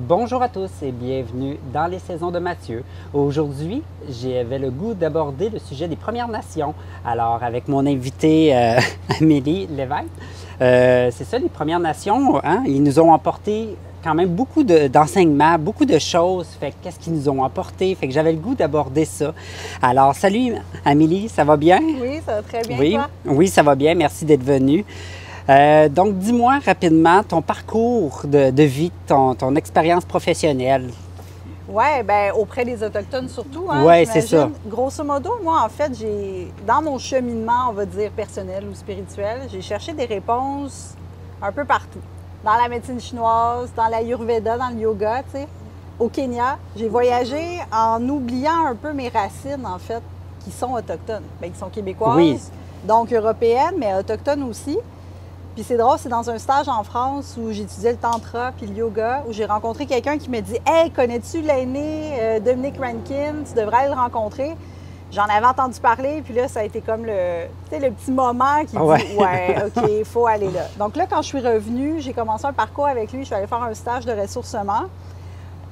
Bonjour à tous et bienvenue dans les saisons de Mathieu. Aujourd'hui, j'avais le goût d'aborder le sujet des Premières Nations. Alors, avec mon invité Amélie Lévesque, c'est ça, les Premières Nations, hein, ils nous ont apporté quand même beaucoup d'enseignements, beaucoup de choses. Fait qu'est-ce qu'ils nous ont apporté? Fait que j'avais le goût d'aborder ça. Alors, salut Amélie, ça va bien? Oui, ça va très bien, Oui, toi? oui, ça va bien. Merci d'être venue. Donc, dis-moi rapidement ton parcours de vie, ton expérience professionnelle. Oui, bien, auprès des Autochtones surtout, hein, Oui, c'est ça. Grosso modo, moi, en fait, dans mon cheminement, on va dire personnel ou spirituel, j'ai cherché des réponses un peu partout. Dans la médecine chinoise, dans l'Ayurveda, dans le yoga, tu sais. Au Kenya, j'ai voyagé en oubliant un peu mes racines, en fait, qui sont autochtones. Bien, qui sont québécoises, Oui. donc européennes, mais autochtones aussi. Puis c'est drôle, c'est dans un stage en France où j'étudiais le tantra puis le yoga, où j'ai rencontré quelqu'un qui me dit « Hey, connais-tu l'aîné Dominic Rankin? Tu devrais le rencontrer. » J'en avais entendu parler, puis là, ça a été comme le petit moment qui dit « Ouais, OK, il faut aller là. » Donc là, quand je suis revenue, j'ai commencé un parcours avec lui. Je suis allée faire un stage de ressourcement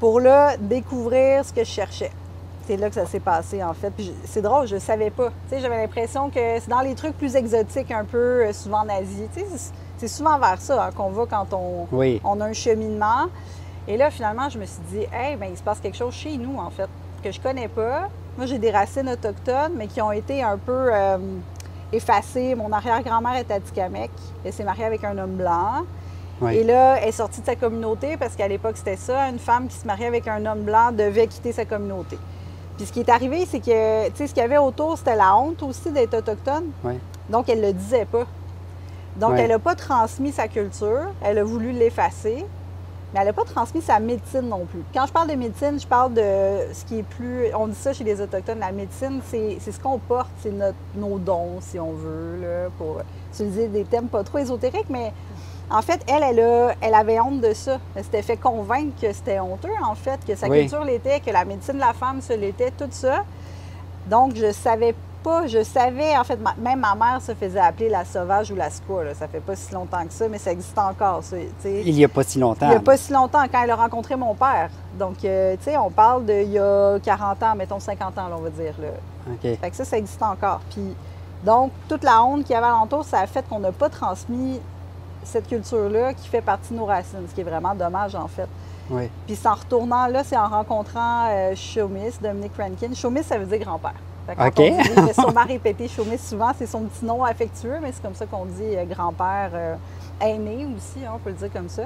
pour là découvrir ce que je cherchais. C'est là que ça s'est passé, en fait. Puis c'est drôle, je ne savais pas. Tu sais, j'avais l'impression que c'est dans les trucs plus exotiques, un peu, souvent en Asie. Tu sais, c'est souvent vers ça hein, qu'on va quand on a un cheminement. Et là, finalement, je me suis dit, hey, bien, il se passe quelque chose chez nous, en fait, que je connais pas. Moi, j'ai des racines autochtones, mais qui ont été un peu effacées. Mon arrière-grand-mère est atikamekw. Elle s'est mariée avec un homme blanc. Oui. Et là, elle est sortie de sa communauté parce qu'à l'époque, c'était ça. Une femme qui se mariait avec un homme blanc devait quitter sa communauté. Puis ce qui est arrivé, c'est que, tu sais, ce qu'il y avait autour, c'était la honte aussi d'être autochtone. Oui. Donc, elle ne le disait pas. Donc, Oui. elle n'a pas transmis sa culture. Elle a voulu l'effacer. Mais elle n'a pas transmis sa médecine non plus. Quand je parle de médecine, je parle de ce qui est plus... On dit ça chez les Autochtones, la médecine, c'est ce qu'on porte, c'est nos dons, si on veut, là, pour utiliser des thèmes pas trop ésotériques, mais... En fait, elle avait honte de ça. Elle s'était fait convaincre que c'était honteux, en fait, que sa culture l'était, que la médecine de la femme se l'était, tout ça. Donc, je savais pas, en fait, même ma mère se faisait appeler la sauvage ou la squaw, là. Ça fait pas si longtemps que ça, mais ça existe encore, ça, t'sais. Il n'y a pas si longtemps. Il n'y a pas si longtemps, quand elle a rencontré mon père. Donc, tu sais, on parle d'il y a 40 ans, mettons 50 ans, là, on va dire, là. OK. Fait que ça existe encore. Puis, donc, toute la honte qu'il y avait alentour, ça a fait qu'on n'a pas transmis cette culture-là qui fait partie de nos racines, ce qui est vraiment dommage, en fait. Oui. Puis c'est en retournant là, c'est en rencontrant Shomis, Dominic Rankin. Shomis, ça veut dire grand-père. Quand OK. on dit, je vais sûrement répéter Shomis souvent, c'est son petit nom affectueux, mais c'est comme ça qu'on dit grand-père aîné aussi, hein, on peut le dire comme ça.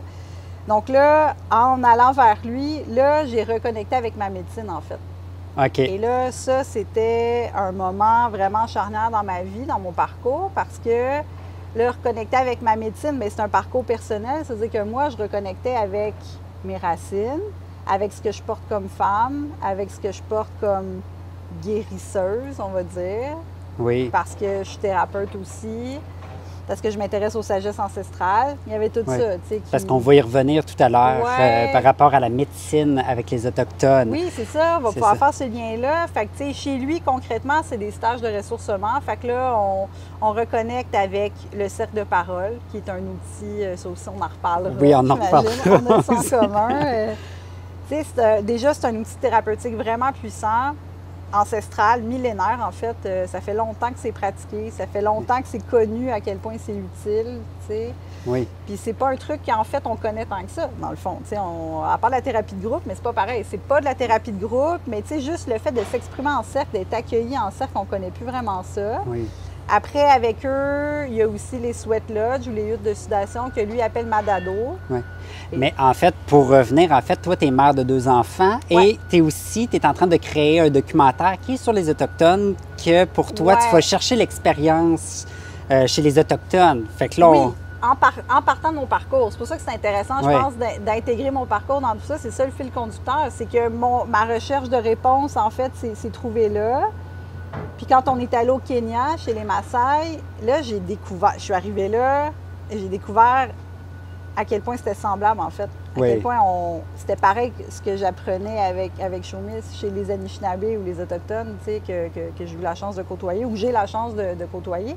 Donc là, en allant vers lui, là, j'ai reconnecté avec ma médecine, en fait. OK. Et là, ça, c'était un moment vraiment charnière dans ma vie, dans mon parcours, parce que là, reconnecter avec ma médecine, mais c'est un parcours personnel. C'est-à-dire que moi, je reconnectais avec mes racines, avec ce que je porte comme femme, avec ce que je porte comme guérisseuse, on va dire. Oui. Parce que je suis thérapeute aussi, parce que je m'intéresse aux sagesses ancestrales. Il y avait tout ça, tu sais. Parce qu'on va y revenir tout à l'heure Ouais. par rapport à la médecine avec les Autochtones. Oui, c'est ça. On va C'est pouvoir ça. faire ce lien-là. Fait que, tu sais, chez lui, concrètement, c'est des stages de ressourcement. Fait que là, on reconnecte avec le cercle de parole, qui est un outil, ça aussi, on en reparlera. Oui, on en j'imagine. reparlera. On a ça en commun. Tu sais, déjà, c'est un outil thérapeutique vraiment puissant, ancestral, millénaire, en fait. Ça fait longtemps que c'est pratiqué. Ça fait longtemps que c'est connu à quel point c'est utile, tu sais. Oui. Puis c'est pas un truc qu'en fait on connaît tant que ça, dans le fond. T'sais, à part la thérapie de groupe, mais c'est pas pareil. C'est pas de la thérapie de groupe, mais tu sais, juste le fait de s'exprimer en cercle, d'être accueilli en cercle, on connaît plus vraiment ça. Oui. Après, avec eux, il y a aussi les sweat lodge ou les huttes de sudation que lui appelle Madado. Oui. Mais en fait, pour revenir, en fait, toi, tu es mère de 2 enfants et tu es en train de créer un documentaire qui est sur les Autochtones, que pour toi, tu vas chercher l'expérience chez les Autochtones. Fait que là, oui. En partant de mon parcours. C'est pour ça que c'est intéressant, je pense, d'intégrer mon parcours dans tout ça. C'est ça le fil conducteur. C'est que ma recherche de réponse, en fait, c'est trouvé là. Puis quand on est allé au Kenya, chez les Maasai, là, j'ai découvert, je suis arrivée là, et j'ai découvert à quel point c'était semblable, en fait. À quel point c'était pareil que ce que j'apprenais avec Shomis chez les Anishinaabe ou les Autochtones, tu sais, que j'ai eu la chance de côtoyer, ou j'ai la chance de côtoyer.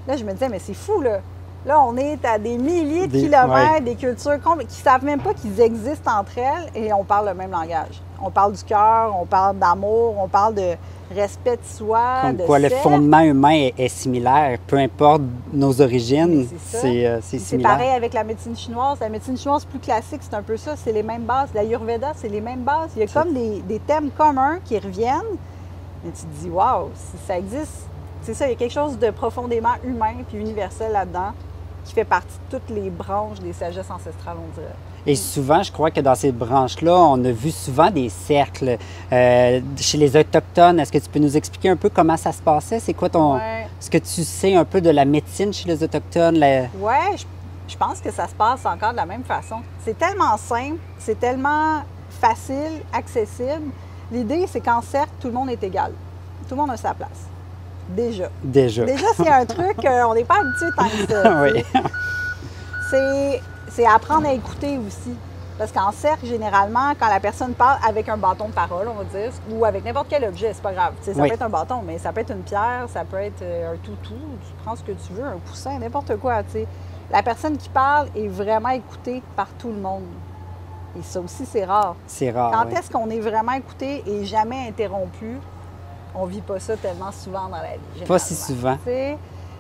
Là, je me disais, mais c'est fou, là. Là, on est à des milliers de kilomètres, des cultures qui ne savent même pas qu'ils existent entre elles et on parle le même langage. On parle du cœur, on parle d'amour, on parle de respect de soi, Comme de quoi sexe. le fondement humain est similaire, peu importe nos origines, c'est C'est similaire. pareil avec la médecine chinoise. La médecine chinoise plus classique, c'est un peu ça, c'est les mêmes bases. L'Ayurveda, c'est les mêmes bases. Il y a comme des thèmes communs qui reviennent. Et tu te dis, waouh, si ça existe, c'est ça, il y a quelque chose de profondément humain puis universel là-dedans qui fait partie de toutes les branches des sagesses ancestrales, on dirait. Et souvent, je crois que dans ces branches-là, on a vu souvent des cercles. Chez les Autochtones, est-ce que tu peux nous expliquer un peu comment ça se passait? C'est quoi ce que tu sais un peu de la médecine chez les Autochtones? Oui, je pense que ça se passe encore de la même façon. C'est tellement simple, c'est tellement facile, accessible. L'idée, c'est qu'en cercle, tout le monde est égal. Tout le monde a sa place. Déjà, c'est un truc, on n'est pas habitué tant que ça. Oui. C'est apprendre à écouter aussi. Parce qu'en cercle, généralement, quand la personne parle avec un bâton de parole, on va dire, ou avec n'importe quel objet, c'est pas grave. Ça peut être un bâton, mais ça peut être une pierre, ça peut être un toutou, tu prends ce que tu veux, un coussin, n'importe quoi. T'sais. La personne qui parle est vraiment écoutée par tout le monde. Et ça aussi, c'est rare. C'est rare. Quand est-ce qu'on est vraiment écouté et jamais interrompu? On vit pas ça tellement souvent dans la vie. Pas si souvent. T'sais.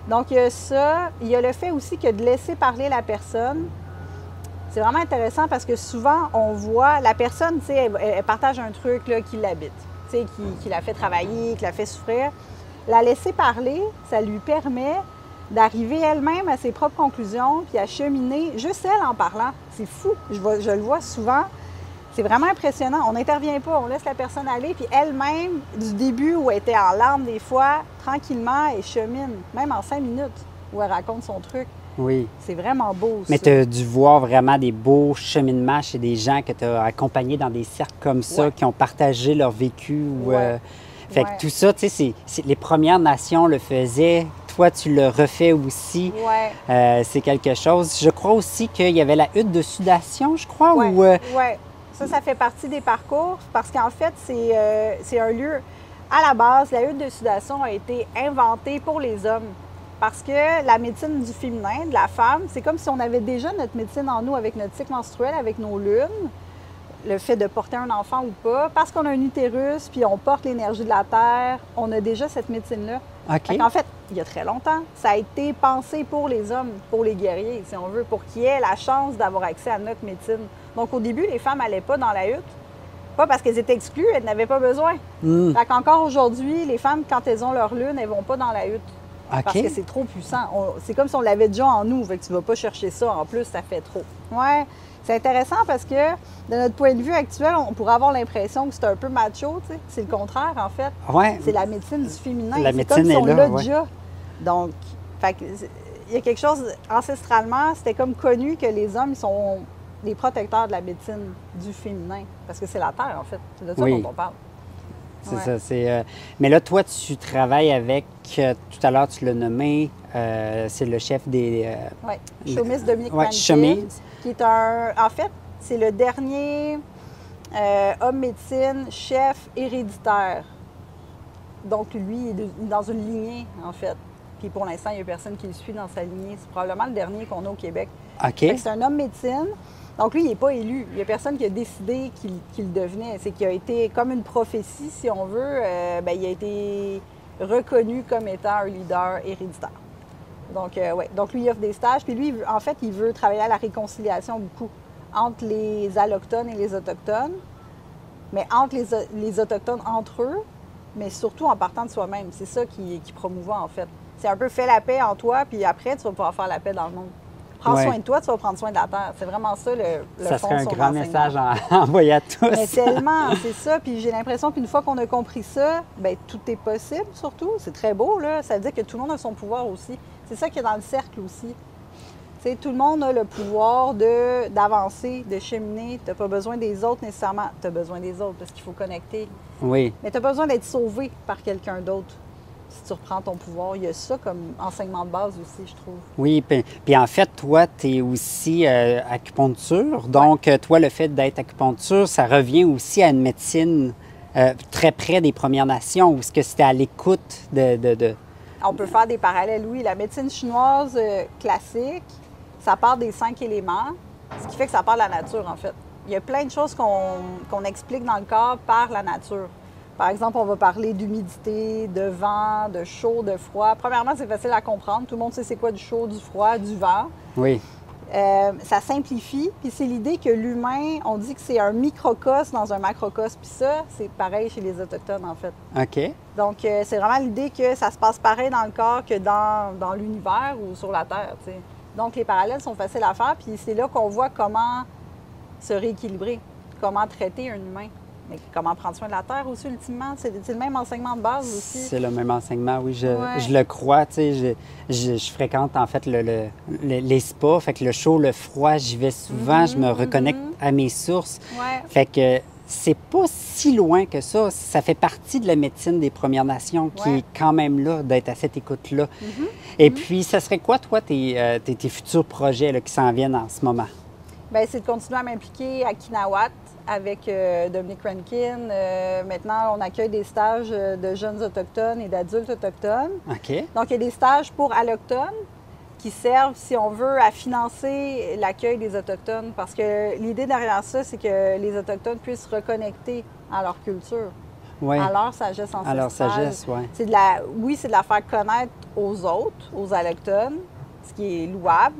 Donc, il y a ça. Il y a le fait aussi que de laisser parler la personne, c'est vraiment intéressant parce que souvent, on voit la personne, tu sais, elle partage un truc là, qui l'habite, tu sais, qui la fait travailler, qui la fait souffrir. La laisser parler, ça lui permet d'arriver elle-même à ses propres conclusions puis à cheminer juste elle en parlant. C'est fou. Je le vois souvent. C'est vraiment impressionnant. On n'intervient pas, on laisse la personne aller, puis elle-même, du début où elle était en larmes des fois, tranquillement, elle chemine, même en 5 minutes, où elle raconte son truc. Oui. C'est vraiment beau, Mais ça. tu as dû voir vraiment des beaux cheminements chez des gens que tu as accompagnés dans des cercles comme ça, qui ont partagé leur vécu. Fait que tout ça, tu sais, les Premières Nations le faisaient. Toi, tu le refais aussi. Ouais. C'est quelque chose. Je crois aussi qu'il y avait la hutte de sudation, je crois. Oui. Ça fait partie des parcours parce qu'en fait, c'est un lieu. À la base, la hutte de sudation a été inventée pour les hommes parce que la médecine du féminin, de la femme, c'est comme si on avait déjà notre médecine en nous avec notre cycle menstruel, avec nos lunes, le fait de porter un enfant ou pas. Parce qu'on a un utérus puis on porte l'énergie de la Terre, on a déjà cette médecine-là. OK. En fait, il y a très longtemps, ça a été pensé pour les hommes, pour les guerriers, si on veut, pour qu'ils aient la chance d'avoir accès à notre médecine. Donc, au début, les femmes n'allaient pas dans la hutte, pas parce qu'elles étaient exclues, elles n'avaient pas besoin. Fait qu'encore aujourd'hui, les femmes, quand elles ont leur lune, elles ne vont pas dans la hutte. OK. Parce que c'est trop puissant. C'est comme si on l'avait déjà en nous, fait que tu ne vas pas chercher ça. En plus, ça fait trop. Ouais. C'est intéressant parce que, de notre point de vue actuel, on pourrait avoir l'impression que c'est un peu macho, tu sais. C'est le contraire, en fait. Ouais. C'est la médecine du féminin. La c'est médecine comme si on est là, l'a déjà. Donc, fait que, il y a quelque chose, ancestralement, c'était comme connu que les hommes, ils sont les protecteurs de la médecine du féminin. Parce que c'est la Terre, en fait. C'est de ça dont on parle. C'est ça. Mais là, toi, tu travailles avec, tout à l'heure, tu l'as nommé, c'est le chef des... Oui, Shomis Dominique Rankin, Shomis. qui est en fait, c'est le dernier homme médecine, chef héréditaire. Donc, lui, il est dans une lignée, en fait. Puis pour l'instant, il n'y a personne qui le suit dans sa lignée. C'est probablement le dernier qu'on a au Québec. OK. C'est un homme médecine. Donc, lui, il n'est pas élu. Il n'y a personne qui a décidé qu'il le devenait. C'est qu'il a été comme une prophétie, si on veut. Il a été reconnu comme étant un leader héréditaire. Donc, Donc, lui, il offre des stages. Puis lui, en fait, il veut travailler à la réconciliation beaucoup entre les Allochtones et les Autochtones, mais entre les Autochtones entre eux, mais surtout en partant de soi-même. C'est ça qui promouvoit, en fait. C'est un peu fais la paix en toi, puis après, tu vas pouvoir faire la paix dans le monde. Prends soin de toi, tu vas prendre soin de la Terre. C'est vraiment ça le ça fond serait de un son grand enseignement. message envoyé à tous. Mais tellement, c'est ça. Puis j'ai l'impression qu'une fois qu'on a compris ça, bien, tout est possible, surtout. C'est très beau, là. Ça veut dire que tout le monde a son pouvoir aussi. C'est ça qui est dans le cercle aussi. Tu sais, tout le monde a le pouvoir d'avancer, de cheminer. Tu n'as pas besoin des autres nécessairement. Tu as besoin des autres parce qu'il faut connecter. Oui. Mais tu n'as pas besoin d'être sauvé par quelqu'un d'autre. Si tu reprends ton pouvoir, il y a ça comme enseignement de base aussi, je trouve. Oui, puis en fait, toi, tu es aussi acupuncture. Donc, toi, le fait d'être acupuncture, ça revient aussi à une médecine très près des Premières Nations, où est-ce que c'était à l'écoute On peut faire des parallèles, oui. La médecine chinoise classique, ça part des 5 éléments, ce qui fait que ça part de la nature, en fait. Il y a plein de choses qu'on explique dans le corps par la nature. Par exemple, on va parler d'humidité, de vent, de chaud, de froid. Premièrement, c'est facile à comprendre. Tout le monde sait c'est quoi du chaud, du froid, du vent. Oui. Ça simplifie, puis c'est l'idée que l'humain, on dit que c'est un microcosme dans un macrocosme, puis ça, c'est pareil chez les Autochtones, en fait. OK. Donc, c'est vraiment l'idée que ça se passe pareil dans le corps que dans l'univers ou sur la Terre, tu sais. Donc, les parallèles sont faciles à faire, puis c'est là qu'on voit comment se rééquilibrer, comment traiter un humain. Mais comment prendre soin de la Terre aussi, ultimement. C'est le même enseignement de base aussi. C'est le même enseignement, oui. Je le crois, tu sais. Je fréquente, en fait, les spas. Fait que le chaud, le froid, j'y vais souvent. Je me reconnecte à mes sources. Ouais. Fait que c'est pas si loin que ça. Ça fait partie de la médecine des Premières Nations qui est quand même là, d'être à cette écoute-là. Et puis, ça serait quoi, toi, tes futurs projets là, qui s'en viennent en ce moment? Bien, c'est de continuer à m'impliquer à Kinawat avec Dominic Rankin. Maintenant, on accueille des stages de jeunes autochtones et d'adultes autochtones. OK. Donc, il y a des stages pour allochtones qui servent, si on veut, à financer l'accueil des Autochtones. Parce que l'idée derrière ça, c'est que les Autochtones puissent se reconnecter à leur culture, à leur sagesse ancestrale. À leur sagesse, oui. C'est oui, c'est de la faire connaître aux autres, aux allochtones, ce qui est louable.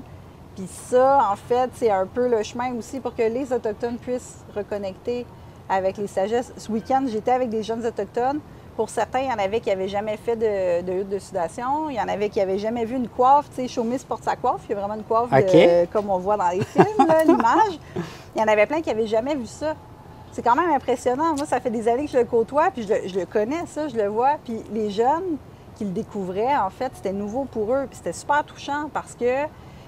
Puis ça, en fait, c'est un peu le chemin aussi pour que les Autochtones puissent reconnecter avec les sagesses. Ce week-end, j'étais avec des jeunes Autochtones. Pour certains, il y en avait qui n'avaient jamais fait de hutte de sudation. Il y en avait qui n'avaient jamais vu une coiffe. Tu sais, Chaumis porte sa coiffe. Il y a vraiment une coiffe comme on voit dans les films, l'image. Il y en avait plein qui n'avaient jamais vu ça. C'est quand même impressionnant. Moi, ça fait des années que je le côtoie, puis je le connais, ça, je le vois. Puis les jeunes qui le découvraient, en fait, c'était nouveau pour eux. Puis c'était super touchant parce que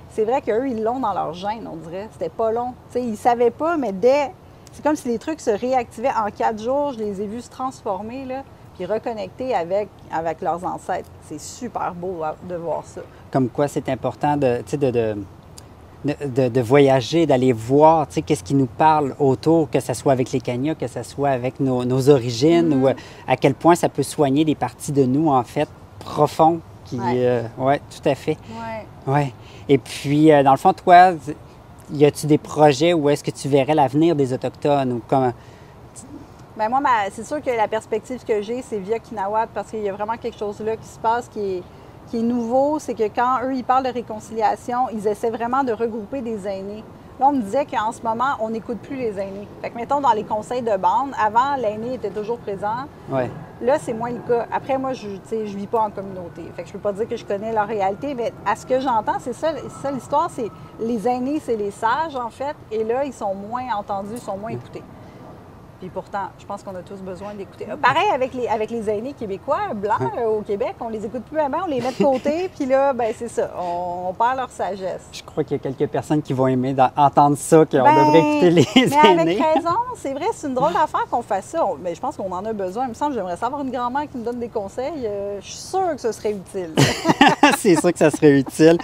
c'est vrai qu'eux, ils l'ont dans leur gène, on dirait. C'était pas long. Tu sais, ils ne savaient pas, mais c'est comme si les trucs se réactivaient. En 4 jours, je les ai vus se transformer, là, puis reconnecter avec leurs ancêtres. C'est super beau de voir ça. Comme quoi, c'est important de voyager, d'aller voir, tu sais, qu'est-ce qui nous parle autour, que ce soit avec les Kenya, que ce soit avec nos origines, ou à quel point ça peut soigner des parties de nous, en fait, profondes. Oui, tout à fait. Oui. Ouais. Et puis, dans le fond, toi, y a-tu des projets où est-ce que tu verrais l'avenir des Autochtones ou comment? Bien, moi, c'est sûr que la perspective que j'ai, c'est via Kinawat parce qu'il y a vraiment quelque chose là qui se passe qui est nouveau. C'est que quand eux, ils parlent de réconciliation, ils essaient vraiment de regrouper des aînés. Là, on me disait qu'en ce moment, on n'écoute plus les aînés. Fait que, mettons, dans les conseils de bande, avant, l'aîné était toujours présent. Ouais. Là, c'est moins le cas. Après, moi, je vis pas en communauté. Fait que je peux pas dire que je connais leur réalité, mais à ce que j'entends, c'est ça l'histoire, c'est les aînés, c'est les sages, en fait, et là, ils sont moins entendus, ils sont moins écoutés. Puis pourtant, je pense qu'on a tous besoin d'écouter. Pareil avec les aînés québécois, blancs au Québec, on les écoute plus vraiment, on les met de côté, puis là, ben c'est ça, on perd leur sagesse. Je crois qu'il y a quelques personnes qui vont aimer entendre ça, qu'on devrait écouter les aînés. Mais avec raison, c'est vrai, c'est une drôle d'affaire qu'on fasse ça. Mais je pense qu'on en a besoin. Il me semble, j'aimerais savoir une grand-mère qui me donne des conseils. Je suis sûre que ce serait utile. C'est sûr que ça serait utile.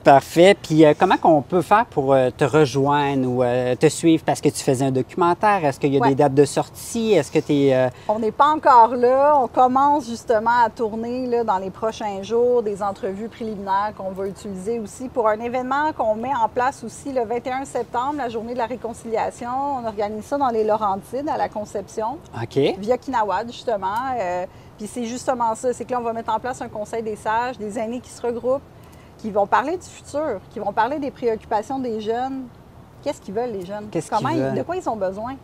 Parfait. Puis comment on peut faire pour te rejoindre ou te suivre parce que tu faisais un documentaire? Est-ce qu'il y a des dates de sortie? Est-ce que tu es... On n'est pas encore là. On commence justement à tourner là, dans les prochains jours des entrevues préliminaires qu'on va utiliser aussi pour un événement qu'on met en place aussi le 21 septembre, la journée de la réconciliation. On organise ça dans les Laurentides à la Conception. OK. Via Kinawat, justement. Puis c'est justement ça. C'est que là, on va mettre en place un conseil des sages, des aînés qui se regroupent, qui vont parler du futur, qui vont parler des préoccupations des jeunes. Qu'est-ce qu'ils veulent, les jeunes? De quoi ils ont besoin?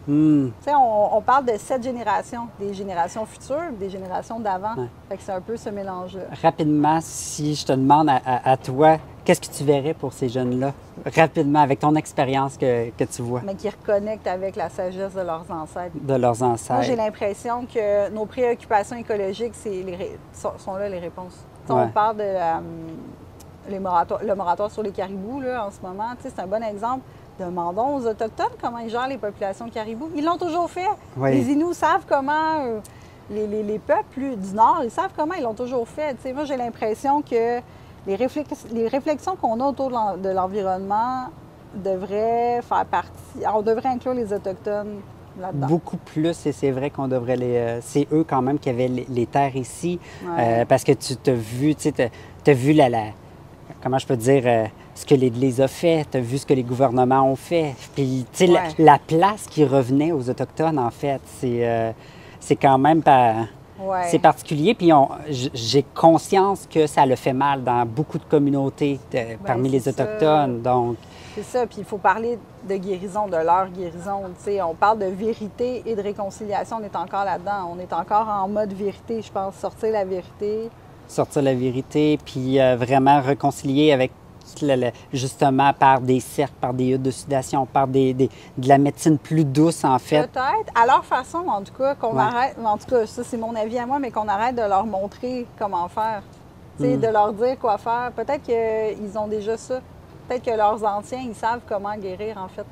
Tu sais, on parle de 7 générations, des générations futures, des générations d'avant. Ouais. Fait que c'est un peu ce mélange-là. Rapidement, si je te demande à toi, qu'est-ce que tu verrais pour ces jeunes-là? Rapidement, avec ton expérience que tu vois. Mais qui reconnectent avec la sagesse de leurs ancêtres. De leurs ancêtres. Moi, j'ai l'impression que nos préoccupations écologiques, sont là les réponses. On parle de le moratoire sur les caribous là, en ce moment. C'est un bon exemple. Demandons aux Autochtones comment ils gèrent les populations caribous. Ils l'ont toujours fait. Oui. Les Inuits savent comment, les peuples du Nord, ils savent comment ils l'ont toujours fait. T'sais, moi, j'ai l'impression que les réflexions qu'on a autour de l'environnement devraient faire partie. On devrait inclure les Autochtones là-dedans. Beaucoup plus, et c'est vrai qu'on devrait les... c'est eux quand même qui avaient les terres ici, Ouais. parce que tu t'as vu, tu sais, t'as vu comment je peux dire, ce que l'Église a fait, tu as vu ce que les gouvernements ont fait. Puis, tu sais, Ouais. la place qui revenait aux Autochtones, en fait, c'est quand même pas... Ouais. C'est particulier, puis j'ai conscience que ça le fait mal dans beaucoup de communautés parmi les c'est ça. Autochtones. Donc, C'est ça, puis il faut parler de guérison, de leur guérison. Tu sais, on parle de vérité et de réconciliation, on est encore là-dedans. On est encore en mode vérité, je pense, sortir la vérité. sortir la vérité, puis vraiment réconcilier avec, justement, par des cercles, par des huttes de sudation, par de la médecine plus douce, en fait. Peut-être, à leur façon, en tout cas, qu'on Ouais. arrête, en tout cas, ça c'est mon avis à moi, mais qu'on arrête de leur montrer comment faire. Tu sais, de leur dire quoi faire. Peut-être qu'ils ont déjà ça. Peut-être que leurs anciens, ils savent comment guérir, en fait,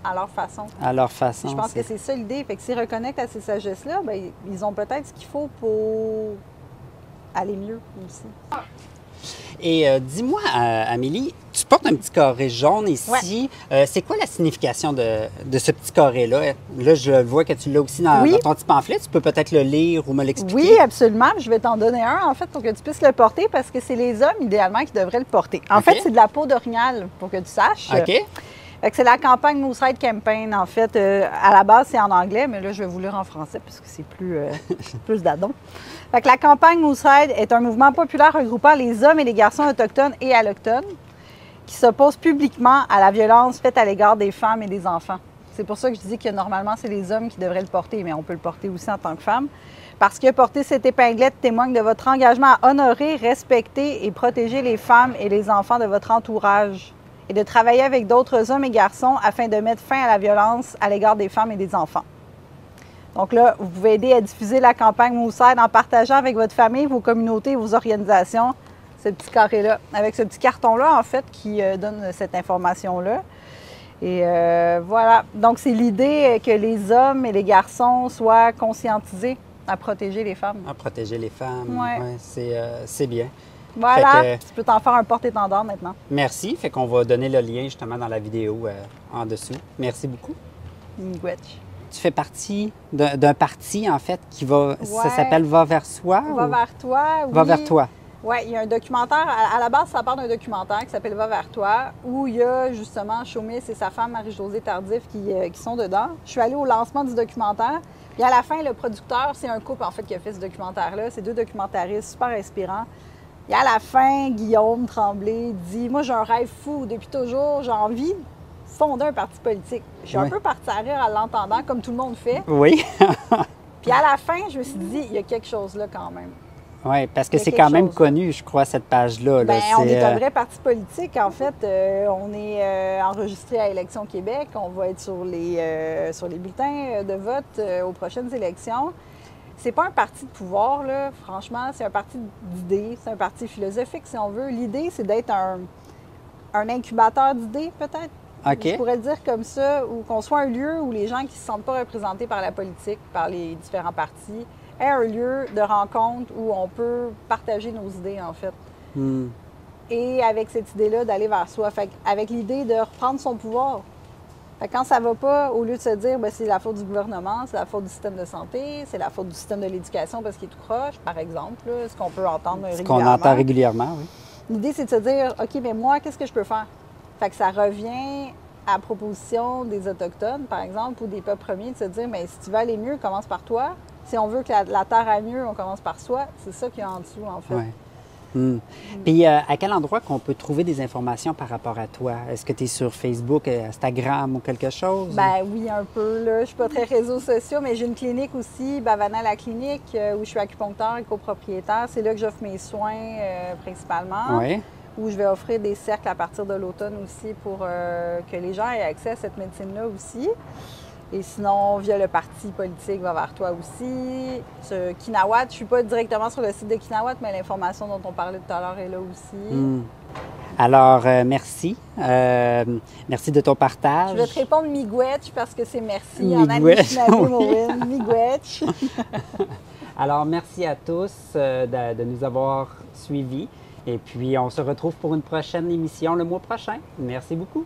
à leur façon. À leur façon. Je pense que c'est ça l'idée. Fait que s'ils reconnectent à ces sagesses-là, bien, ils ont peut-être ce qu'il faut pour aller mieux aussi. Et dis-moi, Amélie, tu portes un petit carré jaune ici. C'est quoi la signification de ce petit carré-là? Là, je vois que tu l'as aussi dans ton petit pamphlet. Tu peux peut-être le lire ou me l'expliquer? Oui, absolument. Je vais t'en donner un, en fait, pour que tu puisses le porter, parce que c'est les hommes, idéalement, qui devraient le porter. En fait, c'est de la peau d'orignal, pour que tu saches. OK. Fait que c'est la campagne Moose Ride Campaign, en fait. À la base, c'est en anglais, mais là, je vais vous lire en français, puisque c'est plus d'adon. Fait que la campagne Moose Ride est un mouvement populaire regroupant les hommes et les garçons autochtones et allochtones qui s'opposent publiquement à la violence faite à l'égard des femmes et des enfants. C'est pour ça que je dis que normalement, c'est les hommes qui devraient le porter, mais on peut le porter aussi en tant que femme. Parce que porter cette épinglette témoigne de votre engagement à honorer, respecter et protéger les femmes et les enfants de votre entourage et de travailler avec d'autres hommes et garçons afin de mettre fin à la violence à l'égard des femmes et des enfants. Donc là, vous pouvez aider à diffuser la campagne Moose Ride en partageant avec votre famille, vos communautés, vos organisations, ce petit carré-là, avec ce petit carton-là, en fait, qui donne cette information-là. Et voilà. Donc, c'est l'idée que les hommes et les garçons soient conscientisés à protéger les femmes. À protéger les femmes. Ouais. Ouais, c'est bien. Voilà. Tu peux t'en faire un porte-étendard maintenant. Merci. Fait qu'on va donner le lien justement dans la vidéo en dessous. Merci beaucoup. Miigwech. Tu fais partie d'un parti, en fait, qui va... Ça s'appelle Va vers soi? Va vers toi, oui. Va vers toi. Oui, il y a un documentaire. À la base, ça part d'un documentaire qui s'appelle Va vers toi, où il y a justement Chaumis et sa femme Marie-Josée Tardif qui sont dedans. Je suis allée au lancement du documentaire. Puis à la fin, le producteur, c'est un couple, en fait, qui a fait ce documentaire-là. C'est deux documentaristes super inspirants. Et à la fin, Guillaume Tremblay dit « Moi, j'ai un rêve fou. Depuis toujours, j'ai envie de fonder un parti politique. » Je suis un peu partie à rire en l'entendant, comme tout le monde fait. Oui. Puis à la fin, je me suis dit « Il y a quelque chose là quand même. » Oui, parce que c'est quand même connu, je crois, cette page-là. Bien, on est un vrai parti politique. En fait, on est enregistré à Élections Québec. On va être sur les bulletins de vote aux prochaines élections. C'est pas un parti de pouvoir, là. Franchement, c'est un parti d'idées. C'est un parti philosophique, si on veut. L'idée, c'est d'être un incubateur d'idées, peut-être. OK. Je pourrais le dire comme ça, ou qu'on soit un lieu où les gens qui ne se sentent pas représentés par la politique, par les différents partis, aient un lieu de rencontre où on peut partager nos idées, en fait. Et avec cette idée-là, d'aller vers soi. Fait avec l'idée de reprendre son pouvoir. Fait quand ça va pas, au lieu de se dire c'est la faute du gouvernement, c'est la faute du système de santé, c'est la faute du système de l'éducation parce qu'il est tout croche, par exemple, là, ce qu'on peut entendre régulièrement. Ce qu'on entend régulièrement, oui. L'idée, c'est de se dire, OK, mais moi, qu'est-ce que je peux faire? Fait que ça revient à la proposition des Autochtones, par exemple, ou des peuples premiers, de se dire, mais si tu veux aller mieux, commence par toi. Si on veut que la Terre aille mieux, on commence par soi. C'est ça qu'il y a en dessous, en fait. Ouais. Puis, à quel endroit qu'on peut trouver des informations par rapport à toi? Est-ce que tu es sur Facebook, Instagram ou quelque chose? Ben oui, un peu. Là. Je ne suis pas très réseaux sociaux, mais j'ai une clinique aussi, Bavana la clinique, où je suis acupuncteur et copropriétaire. C'est là que j'offre mes soins principalement. Oui. Où je vais offrir des cercles à partir de l'automne aussi pour que les gens aient accès à cette médecine-là aussi. Et sinon, via le parti politique Va vers toi aussi. Ce Kinawat, je ne suis pas directement sur le site de Kinawat, mais l'information dont on parlait tout à l'heure est là aussi. Alors, merci. Merci de ton partage. Je vais te répondre Miigwech parce que c'est merci en Anishinaabe Miigwech. Alors, merci à tous de nous avoir suivis. Et puis, on se retrouve pour une prochaine émission le mois prochain. Merci beaucoup.